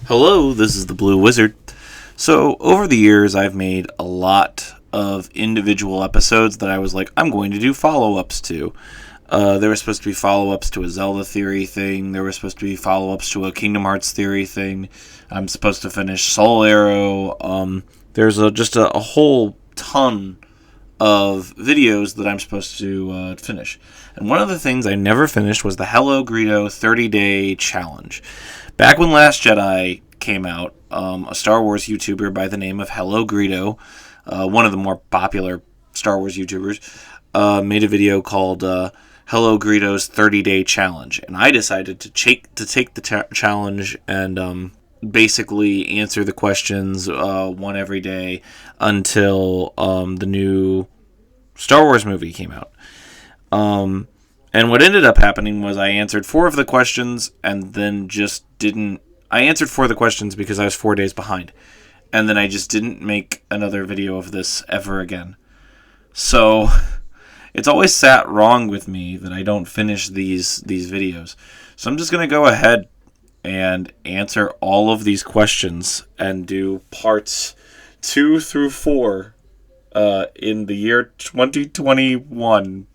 Hello, this is the Blue Wizard. So, over the years, I've made a lot of individual episodes that I was like, I'm going to do follow-ups to. There were supposed to be follow-ups to a Zelda theory thing. There were supposed to be follow-ups to a Kingdom Hearts theory thing. I'm supposed to finish Soul Arrow. There's just a whole ton of videos that I'm supposed to finish. And one of the things I never finished was the Hello Greedo 30-day challenge. Back when Last Jedi came out, a Star Wars YouTuber by the name of Hello Greedo, one of the more popular Star Wars YouTubers, made a video called Hello Greedo's 30-day challenge. And I decided to take the challenge and basically answer the questions one every day until the new Star Wars movie came out. And what ended up happening was I answered 4 of the questions and then just didn't... I answered 4 of the questions because I was 4 days behind. And then I just didn't make another video of this ever again. So it's always sat wrong with me that I don't finish these videos. So I'm just going to go ahead and answer all of these questions and do parts 2 through 4 in the year 2021.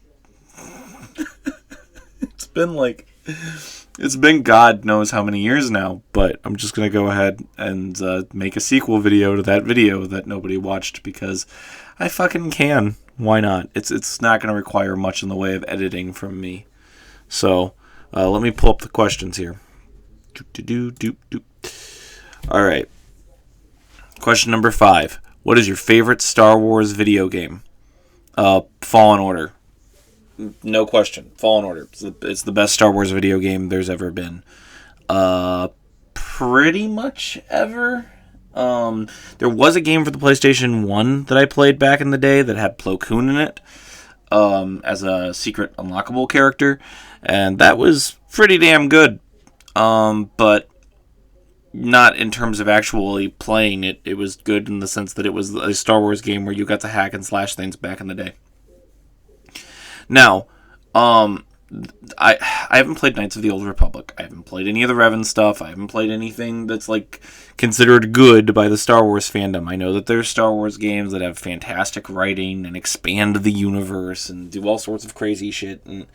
It's been God knows how many years now, but I'm just going to go ahead and make a sequel video to that video that nobody watched because I fucking can. Why not? It's not going to require much in the way of editing from me. So let me pull up the questions here. All right. Question number 5. What is your favorite Star Wars video game? Fallen Order. No question. Fallen Order. It's the best Star Wars video game there's ever been. Pretty much ever. There was a game for the PlayStation 1 that I played back in the day that had Plo Koon in it as a secret unlockable character. And that was pretty damn good. But not in terms of actually playing it. It was good in the sense that it was a Star Wars game where you got to hack and slash things back in the day. Now, I haven't played Knights of the Old Republic. I haven't played any of the Revan stuff. I haven't played anything that's like considered good by the Star Wars fandom. I know that there's Star Wars games that have fantastic writing and expand the universe and do all sorts of crazy shit. And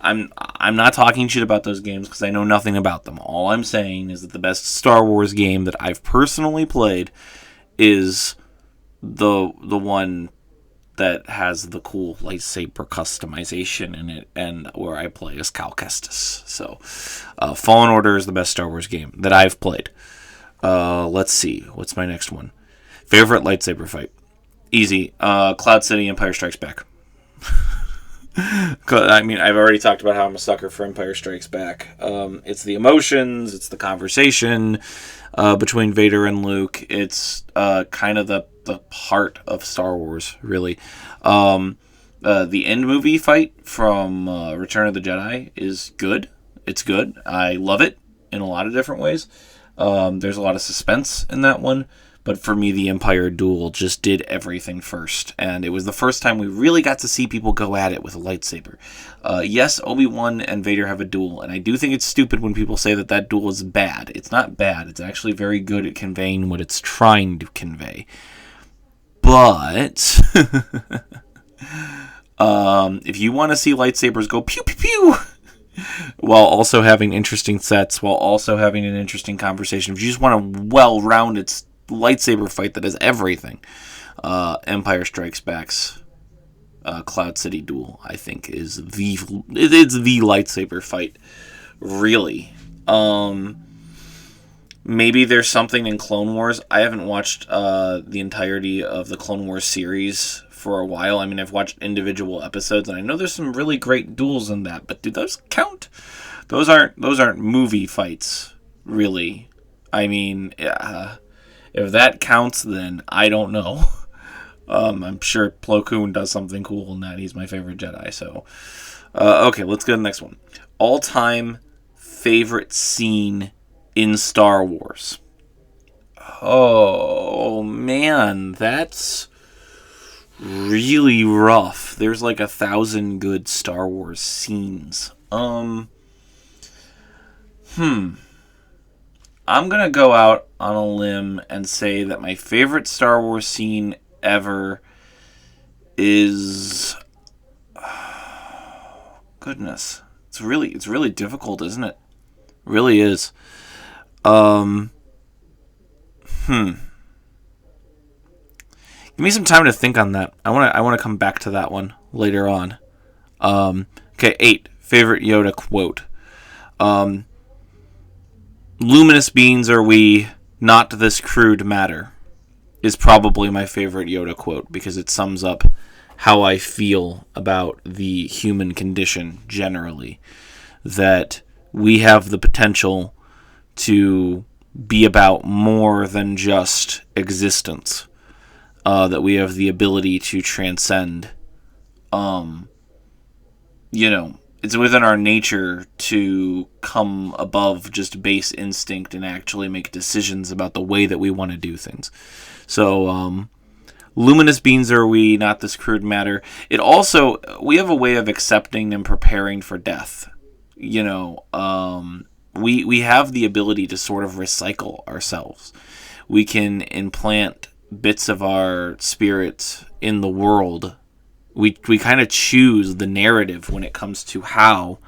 I'm not talking shit about those games because I know nothing about them. All I'm saying is that the best Star Wars game that I've personally played is the one that has the cool lightsaber customization in it, and where I play as Cal Kestis. So, Fallen Order is the best Star Wars game that I've played. Let's see. What's my next one? Favorite lightsaber fight? Easy. Cloud City, Empire Strikes Back. I mean, I've already talked about how I'm a sucker for Empire Strikes Back. It's the emotions, it's the conversation between Vader and Luke. It's kind of the heart of Star Wars, really. The end movie fight from Return of the Jedi is good. It's good. I love it in a lot of different ways. There's a lot of suspense in that one. But for me, the Empire duel just did everything first. And it was the first time we really got to see people go at it with a lightsaber. Yes, Obi-Wan and Vader have a duel. And I do think it's stupid when people say that duel is bad. It's not bad. It's actually very good at conveying what it's trying to convey. But if you want to see lightsabers go pew, pew, pew, while also having interesting sets, while also having an interesting conversation, if you just want a well-rounded lightsaber fight that has everything, Empire Strikes Back's Cloud City duel, I think, is the lightsaber fight, really. Maybe there's something in Clone Wars. I haven't watched the entirety of the Clone Wars series for a while. I mean, I've watched individual episodes, and I know there's some really great duels in that, but do those count? Those aren't movie fights, really. I mean, if that counts, then I don't know. I'm sure Plo Koon does something cool in that. He's my favorite Jedi. So, okay, let's go to the next one. All-time favorite scene in Star Wars. Oh, man, that's really rough. There's like 1,000 good Star Wars scenes. I'm going to go out on a limb and say that my favorite Star Wars scene ever is... goodness. It's really difficult, isn't it? It really is. Give me some time to think on that. I want to come back to that one later on. Okay, 8. Favorite Yoda quote. Luminous beings are we, not this crude matter, is probably my favorite Yoda quote because it sums up how I feel about the human condition generally. That we have the potential to be about more than just existence. That we have the ability to transcend. It's within our nature to come above just base instinct and actually make decisions about the way that we want to do things. So, luminous beings are we, not this crude matter. It also, we have a way of accepting and preparing for death. We have the ability to sort of recycle ourselves. We can implant bits of our spirit in the world. We kind of choose the narrative when it comes to how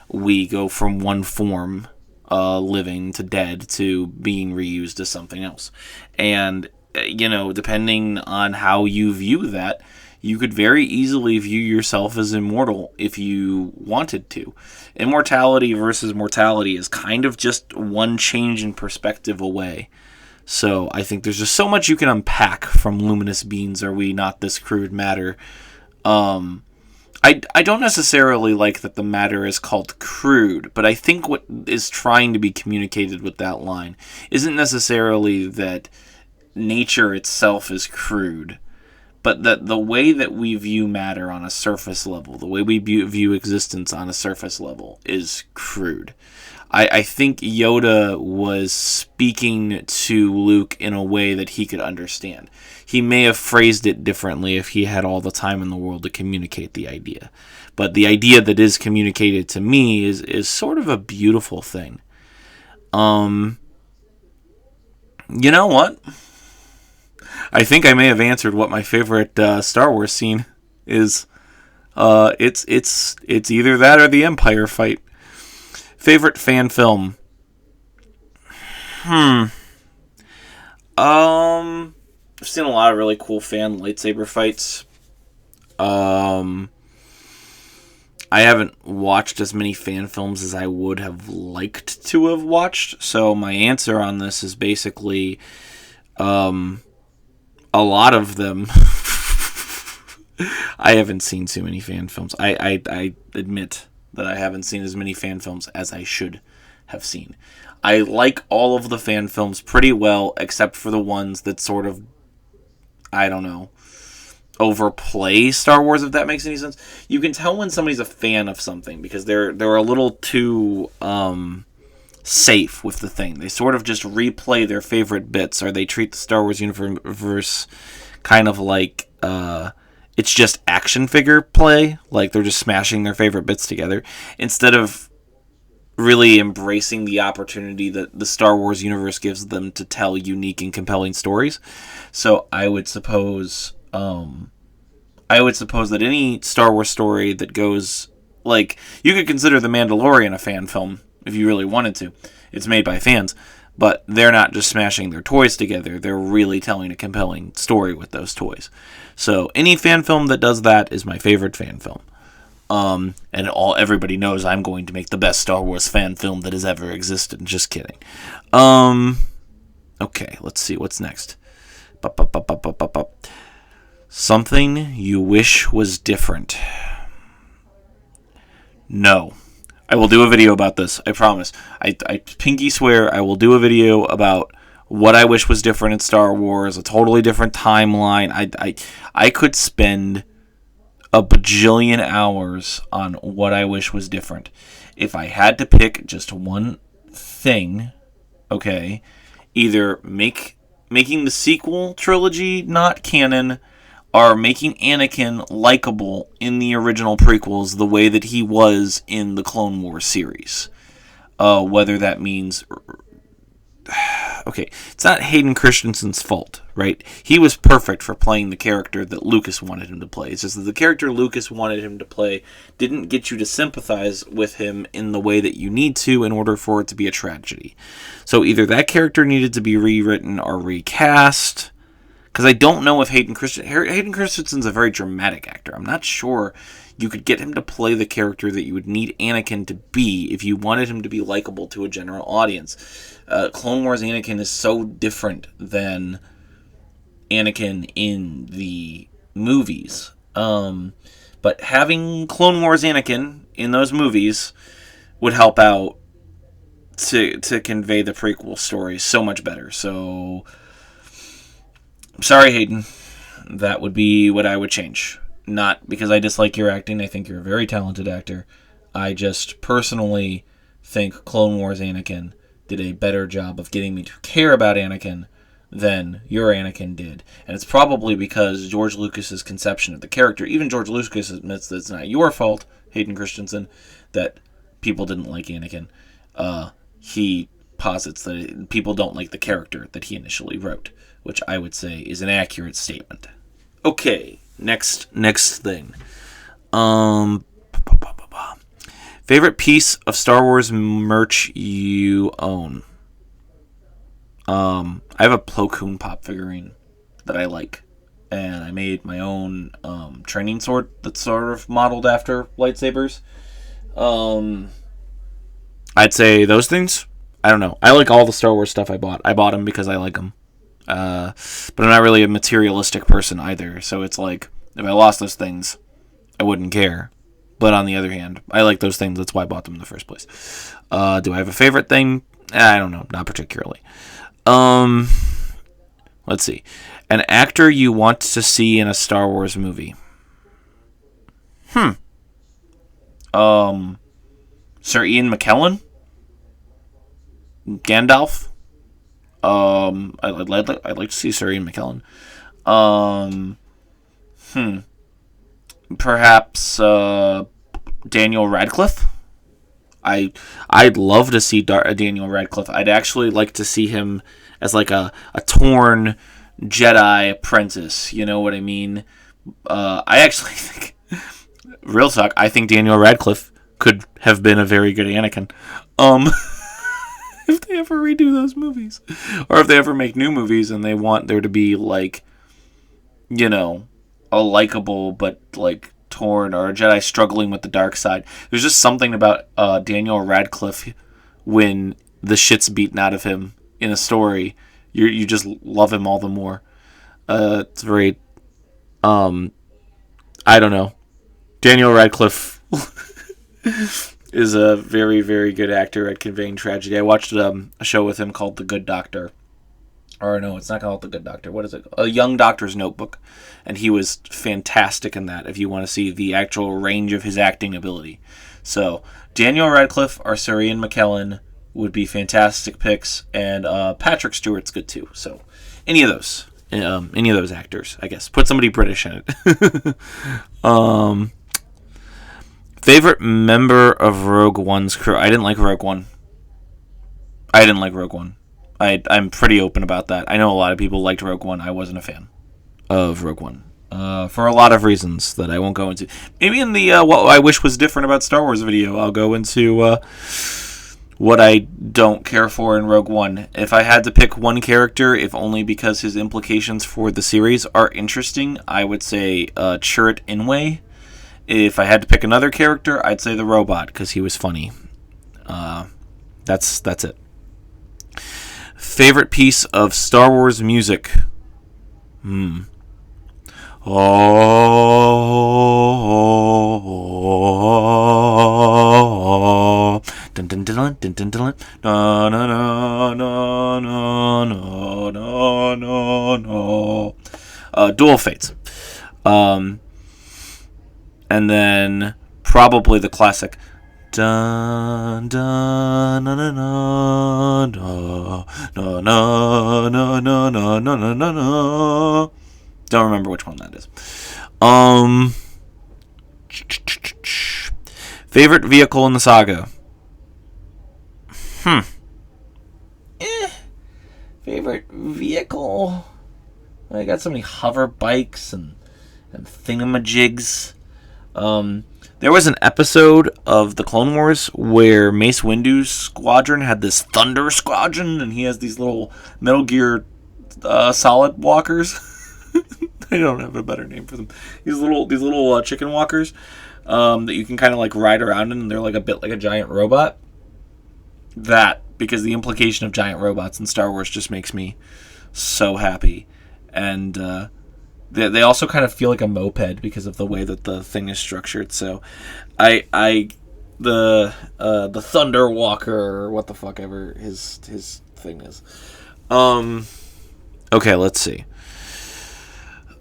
we go from one form, living to dead, to being reused as something else. And, depending on how you view that, you could very easily view yourself as immortal if you wanted to. Immortality versus mortality is kind of just one change in perspective away. So I think there's just so much you can unpack from luminous beings are we, not this crude matter. I don't necessarily like that the matter is called crude, but I think what is trying to be communicated with that line isn't necessarily that nature itself is crude, but that the way that we view matter on a surface level, the way we view existence on a surface level is crude. I think Yoda was speaking to Luke in a way that he could understand. He may have phrased it differently if he had all the time in the world to communicate the idea. But the idea that is communicated to me is sort of a beautiful thing. You know what? I think I may have answered what my favorite Star Wars scene is. It's either that or the Empire fight. Favorite fan film? I've seen a lot of really cool fan lightsaber fights. I haven't watched as many fan films as I would have liked to have watched, so my answer on this is basically a lot of them. I haven't seen too many fan films. I admit that I haven't seen as many fan films as I should have seen. I like all of the fan films pretty well, except for the ones that sort of, I don't know, overplay Star Wars, if that makes any sense. You can tell when somebody's a fan of something because they're a little too safe with the thing. They sort of just replay their favorite bits, or they treat the Star Wars universe kind of like it's just action figure play, like they're just smashing their favorite bits together, instead of really embracing the opportunity that the Star Wars universe gives them to tell unique and compelling stories. So I would suppose that any Star Wars story that goes, like, you could consider The Mandalorian a fan film if you really wanted to. It's made by fans, but they're not just smashing their toys together. They're really telling a compelling story with those toys. So any fan film that does that is my favorite fan film. And everybody knows I'm going to make the best Star Wars fan film that has ever existed. Just kidding. Okay, let's see what's next. Something you wish was different. No. I will do a video about this. I promise. I pinky swear I will do a video about what I wish was different in Star Wars, a totally different timeline. I could spend a bajillion hours on what I wish was different. If I had to pick just one thing, okay, either making the sequel trilogy not canon, or making Anakin likable in the original prequels the way that he was in the Clone Wars series. Whether that means okay, it's not Hayden Christensen's fault, right? He was perfect for playing the character that Lucas wanted him to play. It's just that the character Lucas wanted him to play didn't get you to sympathize with him in the way that you need to in order for it to be a tragedy. So either that character needed to be rewritten or recast, because I don't know if Hayden Christensen's a very dramatic actor. I'm not sure you could get him to play the character that you would need Anakin to be if you wanted him to be likable to a general audience. Clone Wars Anakin is so different than Anakin in the movies. But having Clone Wars Anakin in those movies would help out to convey the prequel story so much better. So, I'm sorry, Hayden. That would be what I would change. Not because I dislike your acting. I think you're a very talented actor. I just personally think Clone Wars Anakin did a better job of getting me to care about Anakin than your Anakin did. And it's probably because George Lucas's conception of the character, even George Lucas admits that it's not your fault, Hayden Christensen, that people didn't like Anakin. He posits that people don't like the character that he initially wrote, which I would say is an accurate statement. Okay, next thing. Favorite piece of Star Wars merch you own? I have a Plo Koon pop figurine that I like, and I made my own training sword that's sort of modeled after lightsabers. I'd say those things. I don't know. I like all the Star Wars stuff I bought. I bought them because I like them. But I'm not really a materialistic person either, so it's like, if I lost those things, I wouldn't care. But on the other hand, I like those things, that's why I bought them in the first place. Do I have a favorite thing? I don't know, not particularly. Let's see. An actor you want to see in a Star Wars movie? Sir Ian McKellen? Gandalf? I'd like to see Sir Ian McKellen. Perhaps Daniel Radcliffe. I'd love to see Daniel Radcliffe. I'd actually like to see him as like a torn Jedi apprentice. You know what I mean? I actually think, real talk, I think Daniel Radcliffe could have been a very good Anakin. If they ever redo those movies, or if they ever make new movies and they want there to be like, you know, a likable but like torn, or a Jedi struggling with the dark side. There's just something about Daniel Radcliffe when the shit's beaten out of him in a story. You just love him all the more. It's very, I don't know. Daniel Radcliffe is a very, very good actor at conveying tragedy. I watched a show with him called The Good Doctor. Or no, it's not called The Good Doctor. What is it? A Young Doctor's Notebook. And he was fantastic in that, if you want to see the actual range of his acting ability. So, Daniel Radcliffe or Sir Ian McKellen would be fantastic picks. And Patrick Stewart's good too. So, any of those actors, I guess. Put somebody British in it. Favorite member of Rogue One's crew? I didn't like Rogue One. I'm pretty open about that. I know a lot of people liked Rogue One. I wasn't a fan of Rogue One. For a lot of reasons that I won't go into. Maybe in the what I wish was different about Star Wars video, I'll go into what I don't care for in Rogue One. If I had to pick one character, if only because his implications for the series are interesting, I would say Chirrut Inway. If I had to pick another character, I'd say the robot, because he was funny. That's it. Favorite piece of Star Wars music? Oh, dun dun dun dun dun dun, no no no no no no no no. Duel Fates. And then probably the classic dun dun na na na na na na na na na na na na. Don't remember which one that is. Favorite vehicle in the saga? Favorite vehicle? I got so many hover bikes and thingamajigs. There was an episode of the Clone Wars where Mace Windu's squadron had this Thunder Squadron, and he has these little Metal Gear Solid walkers. I don't have a better name for them. These little chicken walkers that you can kind of like ride around in, and they're like a bit like a giant robot. Because the implication of giant robots in Star Wars just makes me so happy, and they also kind of feel like a moped because of the way that the thing is structured. So, the Thunder Walker, or what the fuck ever his thing is. Okay, let's see.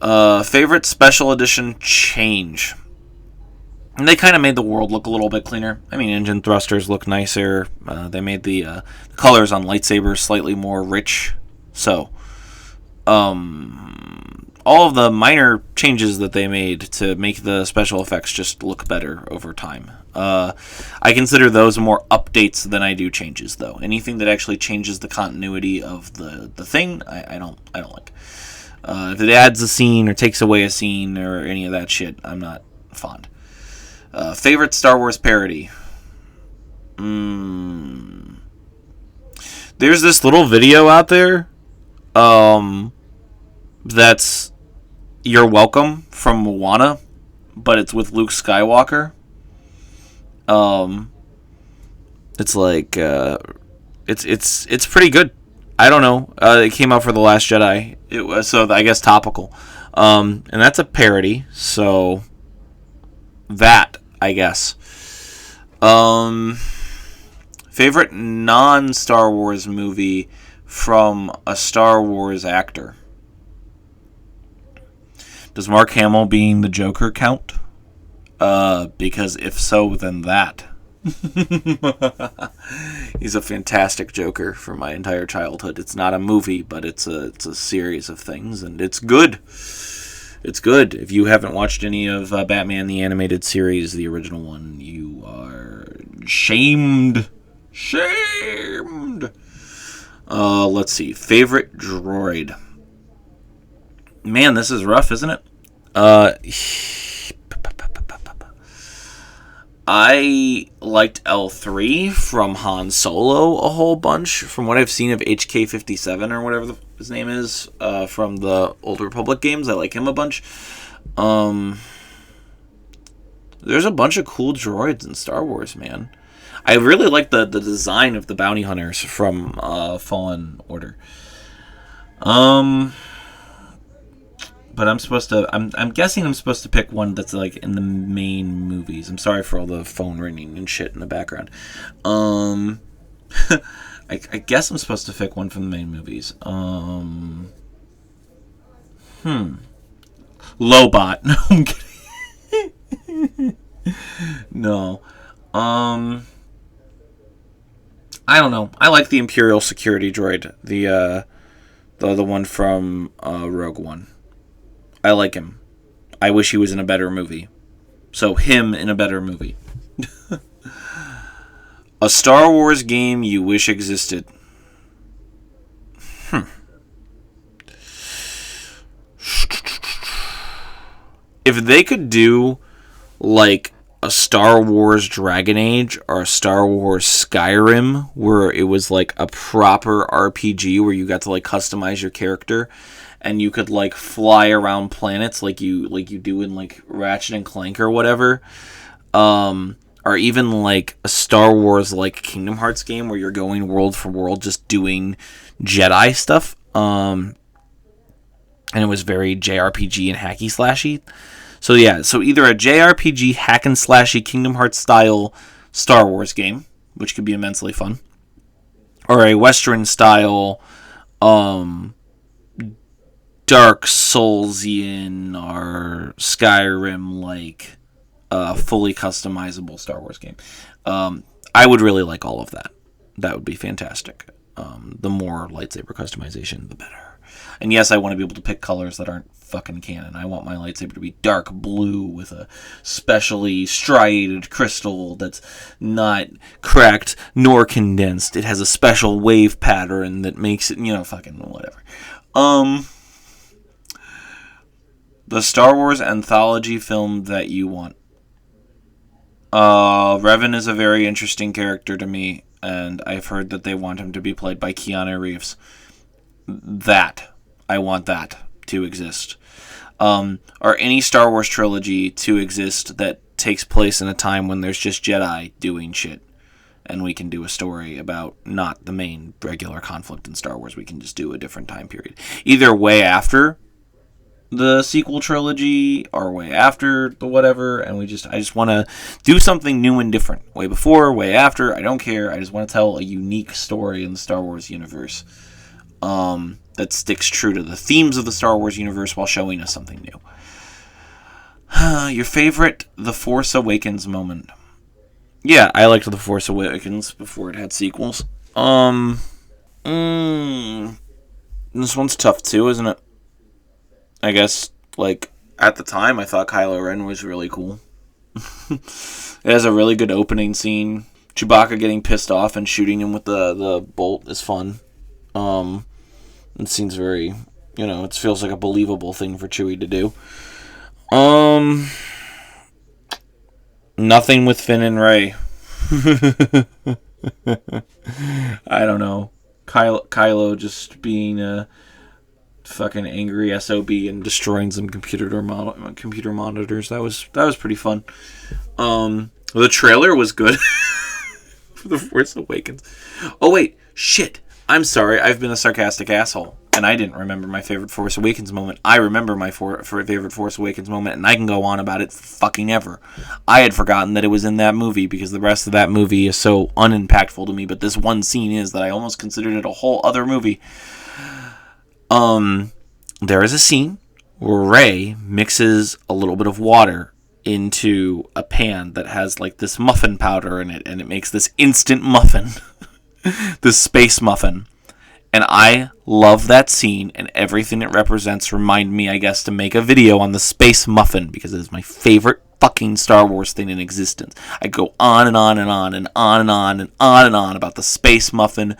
Favorite special edition change. And they kind of made the world look a little bit cleaner. I mean, engine thrusters look nicer. They made the colors on lightsabers slightly more rich. So, all of the minor changes that they made to make the special effects just look better over time. I consider those more updates than I do changes, though. Anything that actually changes the continuity of the thing, I don't like. If it adds a scene or takes away a scene or any of that shit, I'm not fond. Favorite Star Wars parody? There's this little video out there that's You're Welcome from Moana, but it's with Luke Skywalker. It's like it's pretty good. I don't know. It came out for The Last Jedi. It was, so I guess topical. And that's a parody, so that, I guess. Favorite non-Star Wars movie from a Star Wars actor? Does Mark Hamill being the Joker count? Because if so, then that. He's a fantastic Joker for my entire childhood. It's not a movie, but it's a series of things, and it's good. It's good. If you haven't watched any of Batman the Animated Series, the original one, you are shamed. Shamed. Let's see. Favorite droid. Man, this is rough, isn't it? I liked L3 from Han Solo a whole bunch. From what I've seen of HK-57 or whatever his name is, from the Old Republic games, I like him a bunch. There's a bunch of cool droids in Star Wars, man. I really like the design of the bounty hunters from Fallen Order. But I'm guessing I'm supposed to pick one that's like in the main movies. I'm sorry for all the phone ringing and shit in the background. I guess I'm supposed to pick one from the main movies. Lobot. No, I'm kidding. No. I don't know. I like the Imperial security droid. The one from Rogue One. I like him. I wish he was in a better movie. So, him in a better movie. A Star Wars game you wish existed. If they could do, like, a Star Wars Dragon Age or a Star Wars Skyrim, where it was, like, a proper RPG where you got to, like, customize your character, and you could, like, fly around planets like you do in, like, Ratchet and Clank or whatever. Or even, like, a Star Wars, like, Kingdom Hearts game where you're going world for world just doing Jedi stuff. And it was very JRPG and hacky slashy. So, yeah, so either a JRPG hack and slashy Kingdom Hearts style Star Wars game, which could be immensely fun, or a Western style, Dark Soulsian or Skyrim like fully customizable Star Wars game. I would really like all of that. That would be fantastic. The more lightsaber customization, the better. And yes, I want to be able to pick colors that aren't fucking canon. I want my lightsaber to be dark blue with a specially striated crystal that's not cracked nor condensed. It has a special wave pattern that makes it, fucking whatever. The Star Wars anthology film that you want. Revan is a very interesting character to me, and I've heard that they want him to be played by Keanu Reeves. I want that to exist. Or any Star Wars trilogy to exist that takes place in a time when there's just Jedi doing shit. And we can do a story about not the main regular conflict in Star Wars. We can just do a different time period. Either way after the sequel trilogy or way after the whatever, and I just want to do something new and different. Way before, way after, I don't care. I just want to tell a unique story in the Star Wars universe that sticks true to the themes of the Star Wars universe while showing us something new. Your favorite The Force Awakens moment? Yeah, I liked The Force Awakens before it had sequels. This one's tough too, isn't it? I guess, at the time, I thought Kylo Ren was really cool. It has a really good opening scene. Chewbacca getting pissed off and shooting him with the bolt is fun. It seems very, it feels like a believable thing for Chewie to do. Nothing with Finn and Rey. I don't know. Kylo just being a fucking angry SOB and destroying some computer monitors. That was pretty fun. The trailer was good for The Force Awakens. Oh wait, shit. I'm sorry. I've been a sarcastic asshole, and I didn't remember my favorite Force Awakens moment. I remember my favorite Force Awakens moment, and I can go on about it fucking ever. I had forgotten that it was in that movie because the rest of that movie is so unimpactful to me, but this one scene is that I almost considered it a whole other movie. There is a scene where Rey mixes a little bit of water into a pan that has this muffin powder in it, and it makes this instant muffin. This space muffin. And I love that scene, and everything it represents remind me, I guess, to make a video on the space muffin, because it is my favorite fucking Star Wars thing in existence. I go on and on and on and on and on and on and on about the space muffin.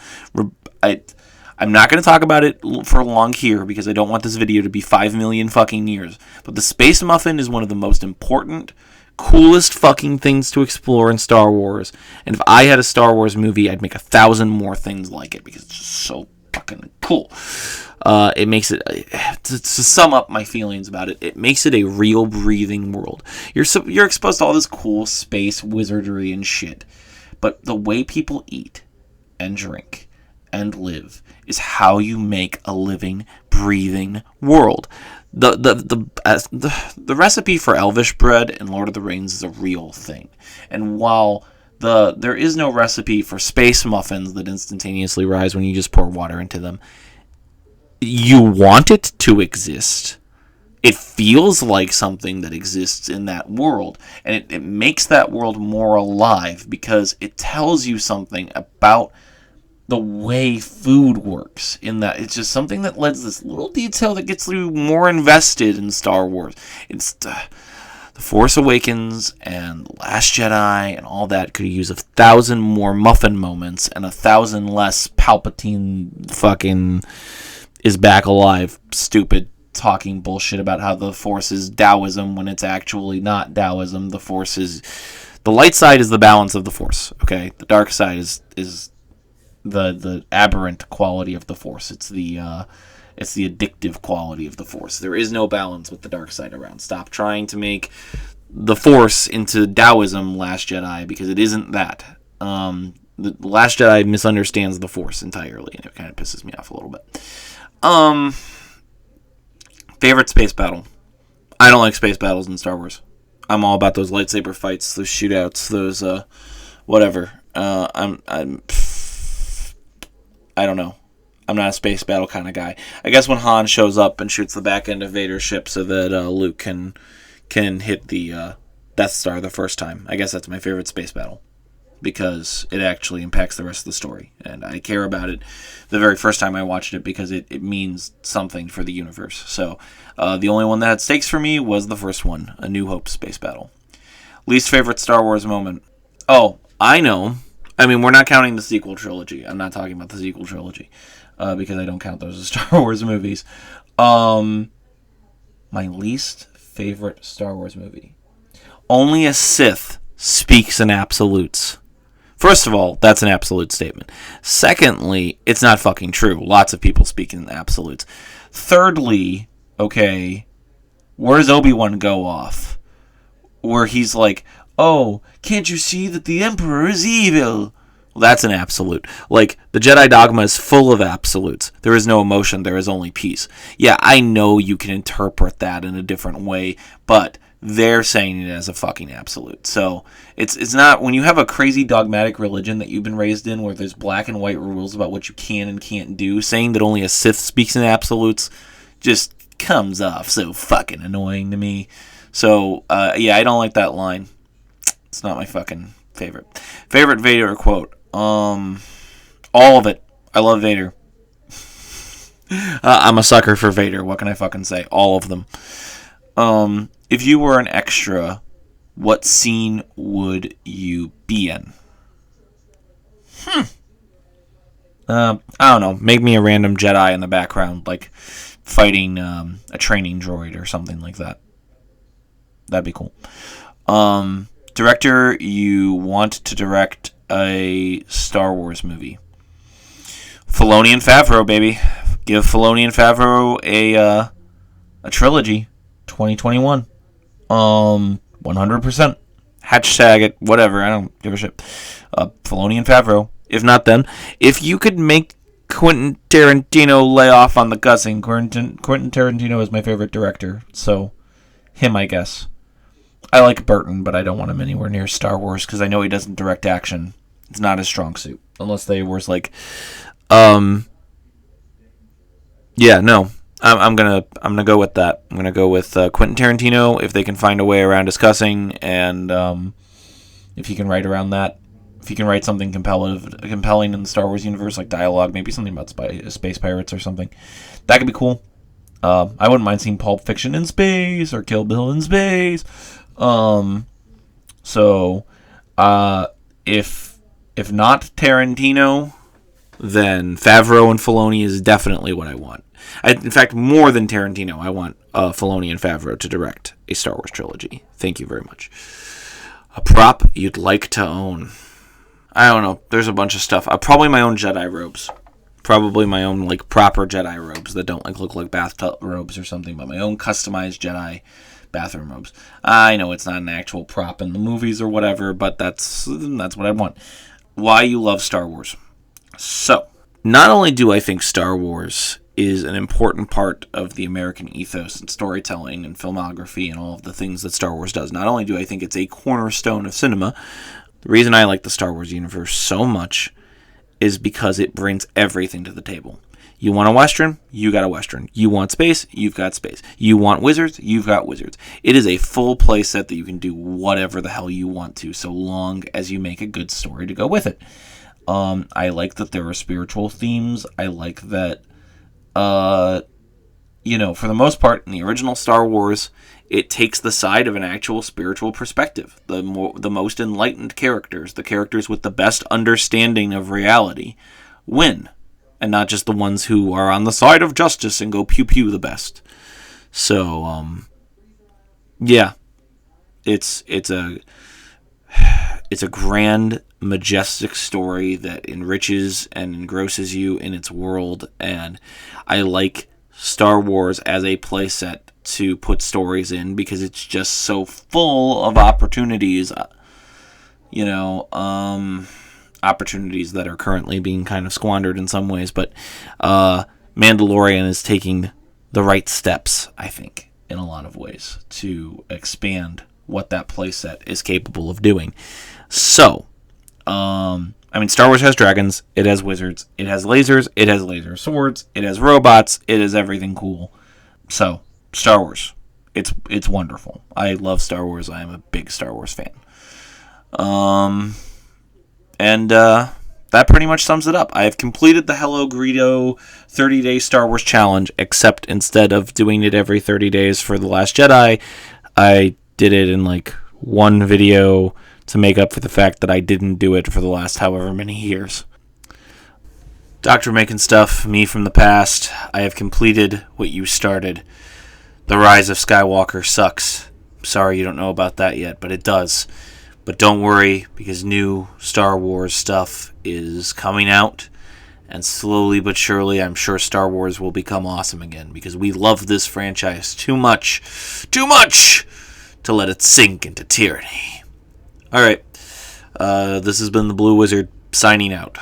I'm not going to talk about it for long here, because I don't want this video to be 5 million fucking years. But the space muffin is one of the most important, coolest fucking things to explore in Star Wars. And if I had a Star Wars movie, I'd make 1,000 more things like it, because it's just so fucking cool. It makes it, to sum up my feelings about it, it makes it a real breathing world. You're exposed to all this cool space wizardry and shit, but the way people eat and drink and live is how you make a living, breathing world. The recipe for Elvish bread in Lord of the Rings is a real thing. And while there is no recipe for space muffins that instantaneously rise when you just pour water into them, you want it to exist. It feels like something that exists in that world, and it makes that world more alive because it tells you something about the way food works, in that it's just something that lends this little detail that gets you more invested in Star Wars. It's The Force Awakens and The Last Jedi and all that could use 1,000 more muffin moments and 1,000 less Palpatine fucking is back alive, stupid talking bullshit about how the Force is Taoism when it's actually not Taoism. The Force is... The light side is the balance of the Force, okay? The dark side is the aberrant quality of the Force. It's the addictive quality of the Force. There is no balance with the dark side around. Stop trying to make the Force into Taoism, Last Jedi, because it isn't that. The Last Jedi misunderstands the Force entirely, and it kind of pisses me off a little bit. Favorite space battle? I don't like space battles in Star Wars. I'm all about those lightsaber fights, those shootouts, those whatever. I don't know. I'm not a space battle kind of guy. I guess when Han shows up and shoots the back end of Vader's ship so that Luke can hit the Death Star the first time. I guess that's my favorite space battle. because it actually impacts the rest of the story. And I care about it the very first time I watched it because it means something for the universe. So the only one that had stakes for me was the first one, A New Hope Space Battle. Least favorite Star Wars moment. Oh, I know. I mean, we're not counting the sequel trilogy. I'm not talking about the sequel trilogy because I don't count those as Star Wars movies. My least favorite Star Wars movie. Only a Sith speaks in absolutes. First of all, that's an absolute statement. Secondly, it's not fucking true. Lots of people speak in absolutes. Thirdly, okay, where does Obi-Wan go off? Where he's like, oh, can't you see that the Emperor is evil? Well, that's an absolute. Like, the Jedi dogma is full of absolutes. There is no emotion, there is only peace. Yeah, I know you can interpret that in a different way, but they're saying it as a fucking absolute. So it's not, when you have a crazy dogmatic religion that you've been raised in where there's black and white rules about what you can and can't do, saying that only a Sith speaks in absolutes just comes off so fucking annoying to me. So yeah, I don't like that line. It's not my fucking favorite. Favorite Vader quote. All of it. I love Vader. I'm a sucker for Vader. What can I fucking say? All of them. If you were an extra, what scene would you be in? I don't know. Make me a random Jedi in the background, like fighting a training droid or something like that. That'd be cool. Director you want to direct a Star Wars movie? Filoni and Favreau, baby. Give Filoni and Favreau a trilogy. 2021. 100%. Hashtag it, whatever. I don't give a shit. Filoni and Favreau. If not, then if you could make Quentin Tarantino lay off on the cussing. Quentin Tarantino is my favorite director, so him, I guess. I like Burton, but I don't want him anywhere near Star Wars because I know he doesn't direct action. It's not his strong suit, unless they were like, yeah, no. I'm gonna go with that. I'm gonna go with Quentin Tarantino if they can find a way around his cussing, and if he can write around that. If he can write something compelling in the Star Wars universe, like dialogue, maybe something about space pirates or something, that could be cool. I wouldn't mind seeing Pulp Fiction in space or Kill Bill in space. So if not Tarantino, then Favreau and Filoni is definitely what I want. In fact, more than Tarantino, I want Filoni and Favreau to direct a Star Wars trilogy. Thank you very much. A prop you'd like to own? I don't know. There's a bunch of stuff. Probably my own Jedi robes. Probably my own like proper Jedi robes that don't look like bathtub robes or something, but my own customized Jedi bathroom robes. I know it's not an actual prop in the movies or whatever, but that's what I want. Why you love Star Wars? So, not only do I think Star Wars is an important part of the American ethos and storytelling and filmography and all of the things that Star Wars does, not only do I think it's a cornerstone of cinema, the reason I like the Star Wars universe so much is because it brings everything to the table. You want a Western? You got a Western. You want space? You've got space. You want wizards? You've got wizards. It is a full play set that you can do whatever the hell you want to, so long as you make a good story to go with it. I like that there are spiritual themes. I like that, for the most part, in the original Star Wars, it takes the side of an actual spiritual perspective. The most enlightened characters, the characters with the best understanding of reality, win. And not just the ones who are on the side of justice and go pew-pew the best. So, yeah. It's a grand, majestic story that enriches and engrosses you in its world, and I like Star Wars as a playset to put stories in because it's just so full of opportunities, opportunities that are currently being kind of squandered in some ways, but Mandalorian is taking the right steps, I think, in a lot of ways to expand what that playset is capable of doing. So, Star Wars has dragons, it has wizards, it has lasers, it has laser swords, it has robots, it has everything cool. So, Star Wars, it's wonderful. I love Star Wars. I am a big Star Wars fan. And that pretty much sums it up. I have completed the Hello Greedo 30-day Star Wars challenge, except instead of doing it every 30 days for The Last Jedi, I did it in like one video to make up for the fact that I didn't do it for the last however many years. Dr. Making Stuff, me from the past, I have completed what you started. The Rise of Skywalker sucks. Sorry you don't know about that yet, but it does. But don't worry, because new Star Wars stuff is coming out, and slowly but surely I'm sure Star Wars will become awesome again, because we love this franchise too much to let it sink into tyranny. Alright, this has been the Blue Wizard signing out.